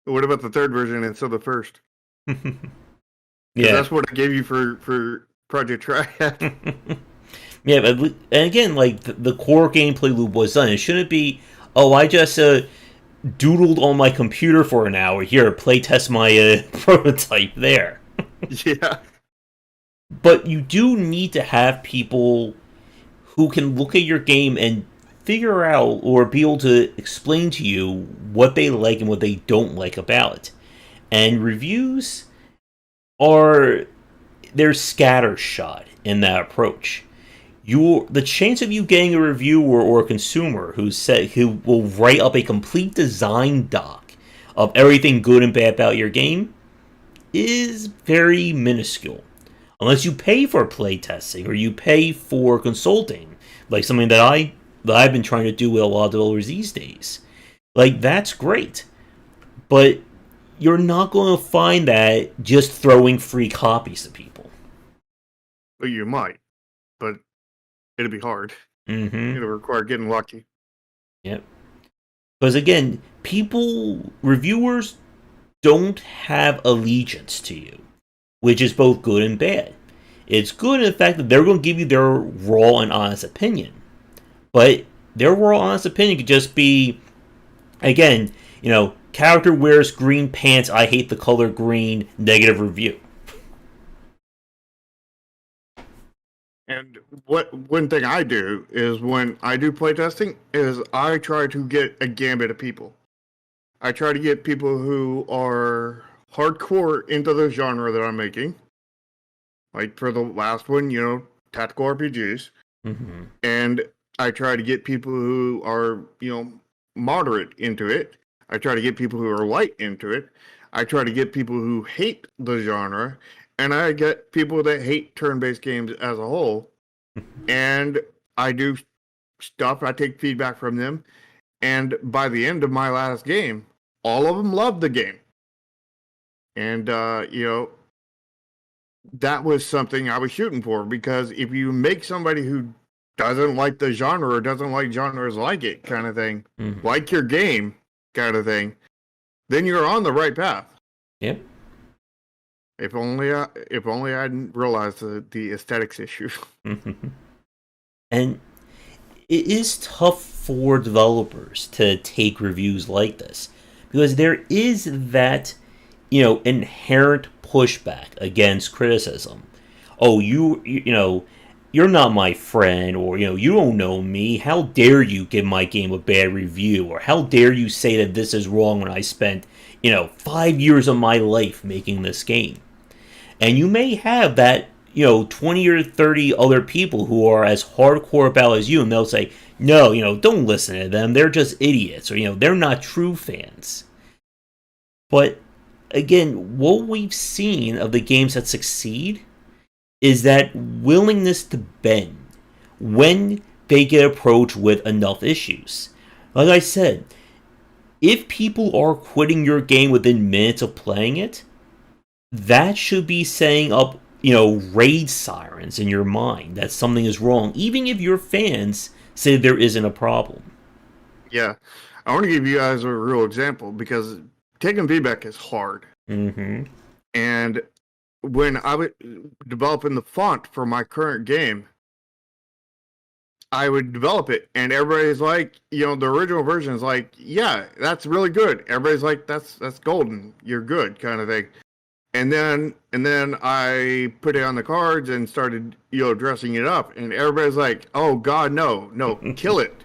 What about the third version instead of the first? Yeah, that's what I gave you for Project Triad. Yeah, but and again, like the core gameplay loop was done. It shouldn't be, oh, I just doodled on my computer for an hour. Here, play test my prototype there. Yeah. But you do need to have people who can look at your game and figure out, or be able to explain to you what they like and what they don't like about it. And reviews they're scattershot in that approach. The chance of you getting a reviewer or a consumer who will write up a complete design doc of everything good and bad about your game is very minuscule. Unless you pay for playtesting or you pay for consulting, like something that I've been trying to do with a lot of developers these days. Like, that's great. But you're not going to find that just throwing free copies to people. Well, you might, but it'll be hard. Mm-hmm. It'll require getting lucky. Yep. Because again, reviewers don't have allegiance to you, which is both good and bad. It's good in the fact that they're going to give you their raw and honest opinion. But their raw, honest opinion could just be, again, character wears green pants, I hate the color green, negative review. And one thing I do is when I do playtesting is I try to get a gambit of people. I try to get people who are hardcore into the genre that I'm making. Like for the last one, tactical RPGs. Mm-hmm. And I try to get people who are, moderate into it. I try to get people who are light into it. I try to get people who hate the genre. And I get people that hate turn-based games as a whole. And I do stuff. I take feedback from them. And by the end of my last game, all of them loved the game. And, that was something I was shooting for, because if you make somebody who doesn't like the genre or doesn't like genres like it kind of thing, like your game kind of thing, then you're on the right path. Yep. If only I hadn't realized the aesthetics issue. And it is tough for developers to take reviews like this, because there is that, inherent pushback against criticism. Oh, you're not my friend, or you don't know me. How dare you give my game a bad review, or how dare you say that this is wrong when I spent 5 years of my life making this game. And you may have that 20 or 30 other people who are as hardcore about as you, and they'll say, no, don't listen to them, they're just idiots, or they're not true fans. But again, what we've seen of the games that succeed is that willingness to bend when they get approached with enough issues. Like I said, if people are quitting your game within minutes of playing it, that should be setting up, raid sirens in your mind that something is wrong, even if your fans say there isn't a problem. Yeah. I want to give you guys a real example, because taking feedback is hard. Mm-hmm. And when I was developing the font for my current game, I would develop it, and everybody's like, the original version is like, yeah, that's really good. Everybody's like, that's golden. You're good, kind of thing. And then I put it on the cards and started, dressing it up, and everybody's like, oh God, no, kill it.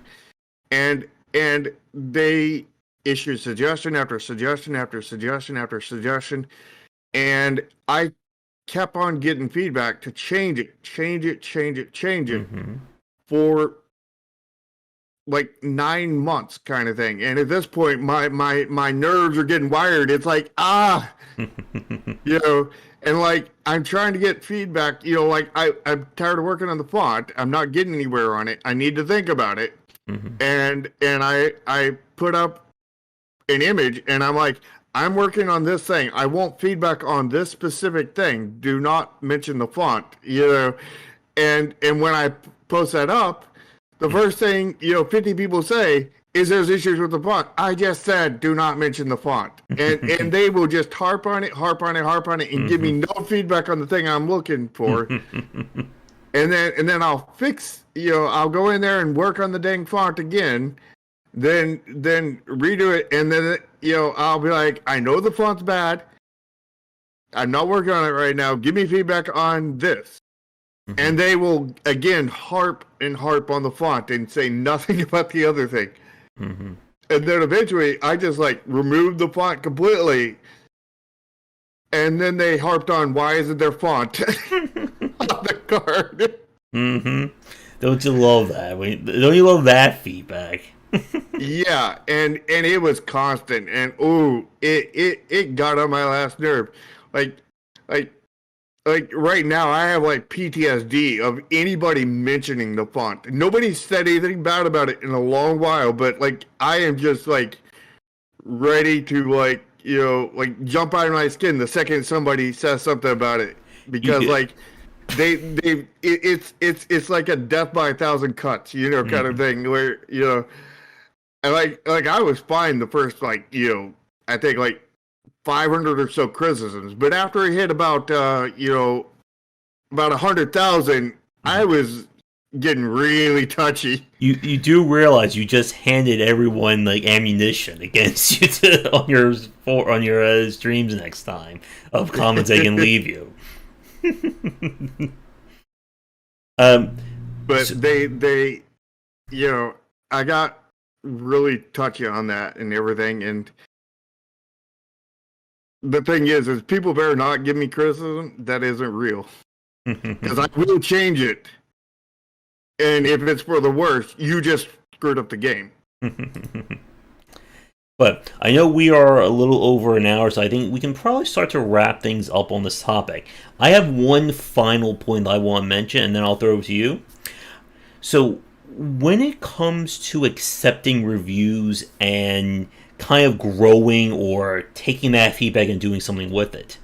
And they issued suggestion after suggestion after suggestion after suggestion, and I kept on getting feedback to change it for like 9 months kind of thing. And at this point, my nerves are getting wired. It's like, and like, I'm trying to get feedback, like I'm tired of working on the font. I'm not getting anywhere on it. I need to think about it. And I put up an image, and I'm like, I'm working on this thing. I want feedback on this specific thing. Do not mention the font, And when I post that up, the first thing 50 people say is there's issues with the font. I just said do not mention the font, and they will just harp on it, and give me no feedback on the thing I'm looking for. and then I'll fix. I'll go in there and work on the dang font again. Then redo it, and then I'll be like, I know the font's bad. I'm not working on it right now. Give me feedback on this. And they will again harp on the font and say nothing about the other thing. And then eventually I just like removed the font completely. And then they harped on, why isn't there font on the card? Don't you love that? Don't you love that feedback? Yeah, and it was constant, and it got on my last nerve. Like right now, I have like PTSD of anybody mentioning the font. Nobody said anything bad about it in a long while, but like I am just like ready to like jump out of my skin the second somebody says something about it, because like it's like a death by 1,000 cuts, kind of thing, where and like I was fine the first I think like 500 or so criticisms, but after it hit about 100,000, I was getting really touchy. You do realize you just handed everyone like ammunition against you on your streams next time of comments they can leave you. Um, But so, they, you know, I got really touchy on that and everything. And the thing is people better not give me criticism that isn't real, because I will change it. And if it's for the worse, you just screwed up the game. but I know we are a little over an hour, so I think we can probably start to wrap things up on this topic. I have one final point I want to mention, and then I'll throw it to you. So, when it comes to accepting reviews and kind of growing or taking that feedback and doing something with it,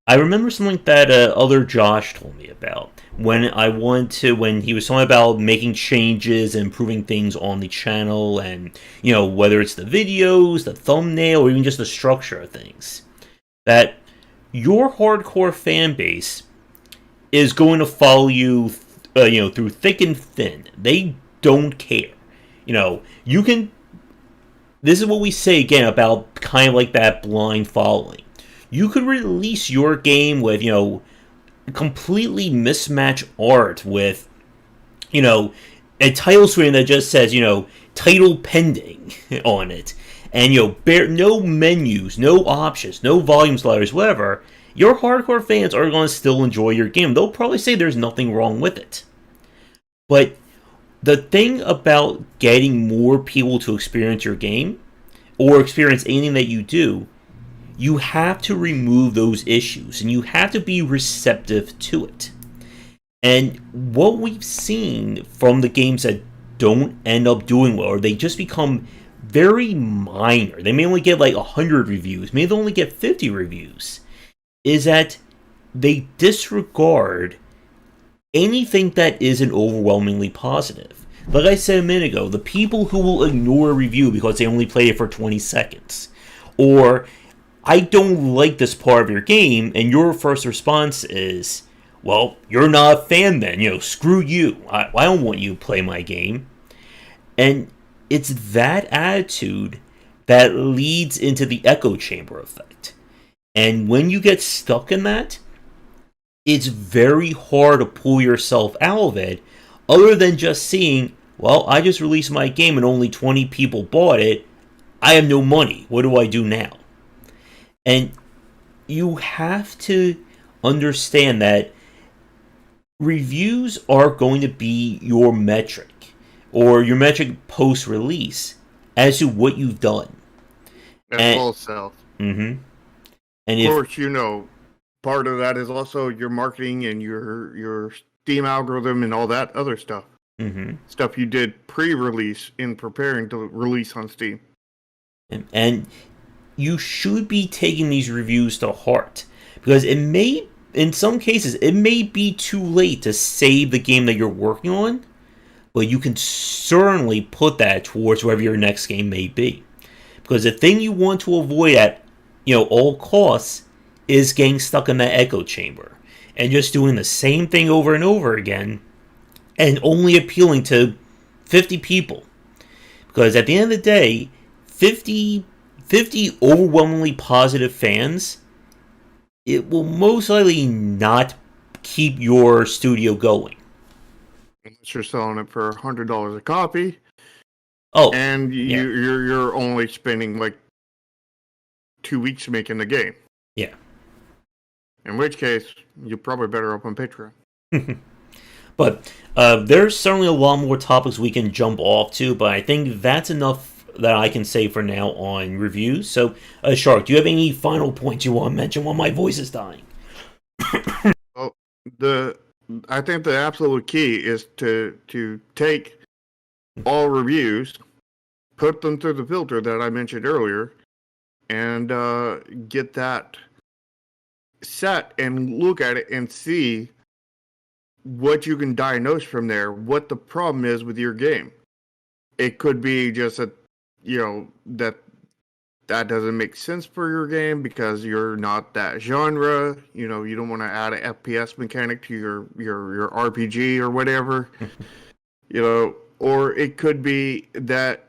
I remember something that other Josh told me about when he was talking about making changes and improving things on the channel, and whether it's the videos, the thumbnail, or even just the structure of things. That your hardcore fan base is going to follow you, through thick and thin. They don't care. You can. This is what we say again about kind of like that blind following. You could release your game with, completely mismatched art with, a title screen that just says, title pending on it. And, no menus, no options, no volume sliders, whatever. Your hardcore fans are going to still enjoy your game. They'll probably say there's nothing wrong with it. But the thing about getting more people to experience your game, or experience anything that you do, you have to remove those issues and you have to be receptive to it. And what we've seen from the games that don't end up doing well, or they just become very minor, they may only get like 100 reviews, maybe they only get 50 reviews, is that they disregard anything that isn't overwhelmingly positive. Like I said a minute ago, the people who will ignore a review because they only play it for 20 seconds, or I don't like this part of your game, and your first response is, well, you're not a fan then, screw you. I don't want you to play my game. And it's that attitude that leads into the echo chamber effect. And when you get stuck in that, it's very hard to pull yourself out of it, other than just seeing, well, I just released my game and only 20 people bought it. I have no money. What do I do now? And you have to understand that reviews are going to be your metric, or your metric post release, as to what you've done. That's And false self. mm-hmm. And Of if course, part of that is also your marketing and your Steam algorithm and all that other stuff. mm-hmm. Stuff you did pre-release in preparing to release on Steam. and you should be taking these reviews to heart, because in some cases, it may be too late to save the game that you're working on, but you can certainly put that towards wherever your next game may be. Because the thing you want to avoid at all costs is getting stuck in that echo chamber and just doing the same thing over and over again, and only appealing to 50 people. Because at the end of the day, 50 overwhelmingly positive fans, it will most likely not keep your studio going. Unless you're selling it for $100 a copy, Oh, and yeah, you're only spending like 2 weeks making the game. yeah. In which case, you're probably better up on Patreon. But there's certainly a lot more topics we can jump off to, but I think that's enough that I can say for now on reviews. So, Shark, do you have any final points you want to mention while my voice is dying? Well, I think the absolute key is to take all reviews, put them through the filter that I mentioned earlier, and get that set and look at it and see what you can diagnose from there, what the problem is with your game. It could be just that that doesn't make sense for your game because you're not that genre. You don't want to add an FPS mechanic to your RPG or whatever. Or it could be that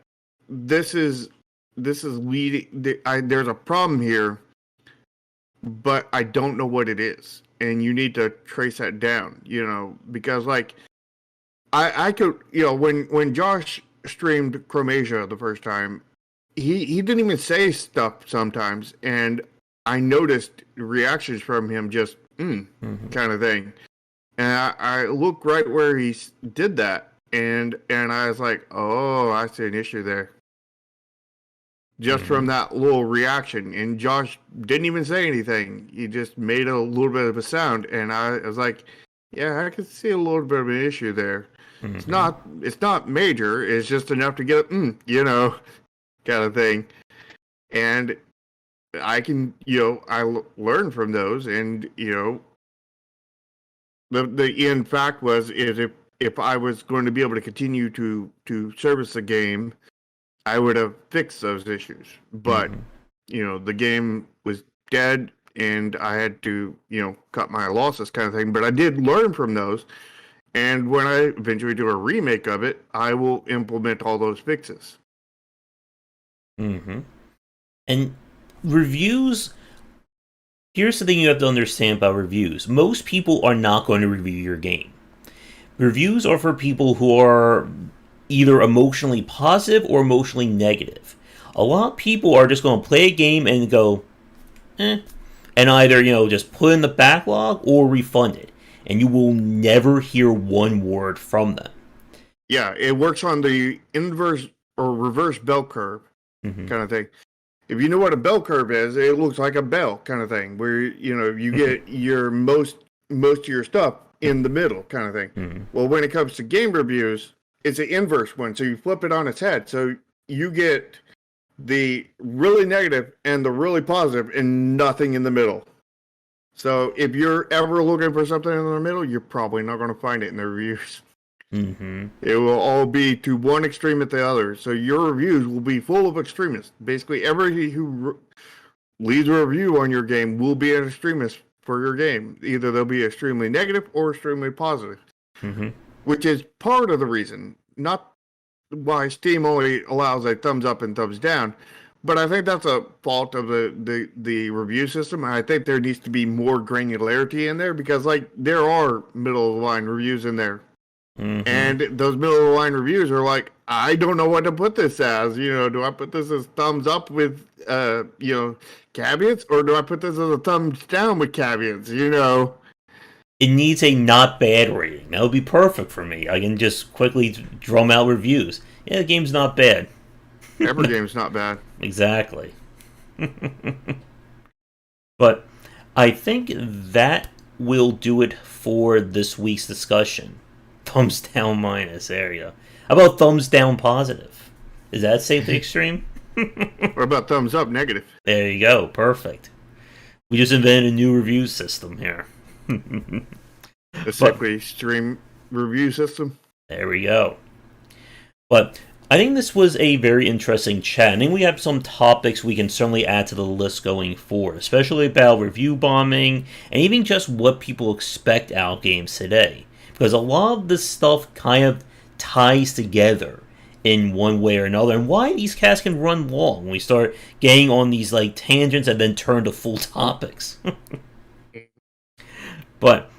this is leading. There's a problem here, but I don't know what it is, and you need to trace that down. Because like I could, when Josh streamed Chromasia the first time, he didn't even say stuff sometimes, and I noticed reactions from him just kind of thing, and I looked right where he did that, and I was like, oh, I see an issue there, just from that little reaction, and Josh didn't even say anything. He just made a little bit of a sound, and I was like, yeah, I could see a little bit of an issue there. It's not major. It's just enough to get kind of thing. And I can, learn from those. And the end fact is if I was going to be able to continue to service the game, I would have fixed those issues. But the game was dead, and I had to cut my losses, kind of thing. But I did learn from those. And when I eventually do a remake of it, I will implement all those fixes. And reviews, here's the thing you have to understand about reviews. Most people are not going to review your game. Reviews are for people who are either emotionally positive or emotionally negative. A lot of people are just going to play a game and go, and either, just put in the backlog or refund it. And you will never hear one word from them. Yeah, it works on the inverse or reverse bell curve kind of thing. If you know what a bell curve is, it looks like a bell kind of thing, where you get your most of your stuff in the middle kind of thing. Well, when it comes to game reviews, it's an inverse one, so you flip it on its head. So you get the really negative and the really positive, and nothing in the middle. So if you're ever looking for something in the middle, you're probably not going to find it in the reviews. It will all be to one extreme at the other. So your reviews will be full of extremists. Basically, everybody who leaves a review on your game will be an extremist for your game. Either they'll be extremely negative or extremely positive, which is part of the reason, not why Steam only allows a thumbs up and thumbs down. But I think that's a fault of the review system. I think there needs to be more granularity in there, because there are middle of the line reviews in there. And those middle of the line reviews are like, I don't know what to put this as. Do I put this as thumbs up with caveats, or do I put this as a thumbs down with caveats? It needs a not bad rating. That would be perfect for me. I can just quickly drum out reviews. Yeah, the game's not bad. Every game's not bad. Exactly. But I think that will do it for this week's discussion. Thumbs down minus. There you go. How about thumbs down positive? Is that safely extreme? What about thumbs up negative? There you go. Perfect. We just invented a new review system here. A safely extreme review system. There we go. But I think this was a very interesting chat. I think we have some topics we can certainly add to the list going forward, especially about review bombing and even just what people expect out of games today. Because a lot of this stuff kind of ties together in one way or another, and why these casts can run long when we start getting on these tangents and then turn to full topics. But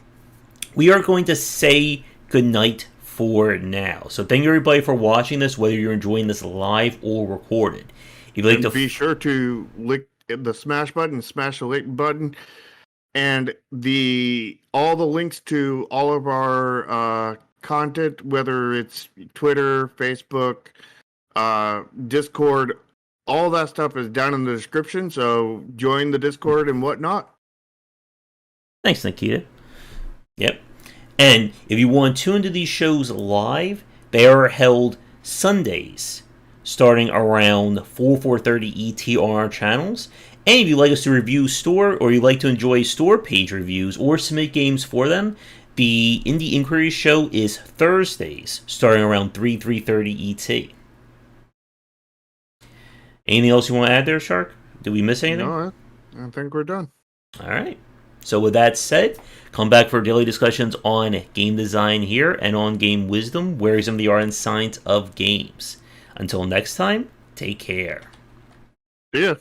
we are going to say goodnight for now. So thank you everybody for watching this, whether you're enjoying this live or recorded. If you'd like to be sure to lick the smash button, smash the like button, and all the links to all of our content, whether it's Twitter, Facebook, Discord, all that stuff is down in the description. So join the Discord and whatnot. Thanks, Nikita. Yep. And if you want to tune into these shows live, they are held Sundays, starting around 4:30 ET on our channels. And if you'd like us to review store, or you'd like to enjoy store page reviews or submit games for them, the Indie Inquiry show is Thursdays, starting around 3:30 ET. Anything else you want to add there, Shark? Did we miss anything? No, I think we're done. All right. So with that said, come back for daily discussions on game design here and on game wisdom, where some of the art and science of games. Until next time, take care. See ya.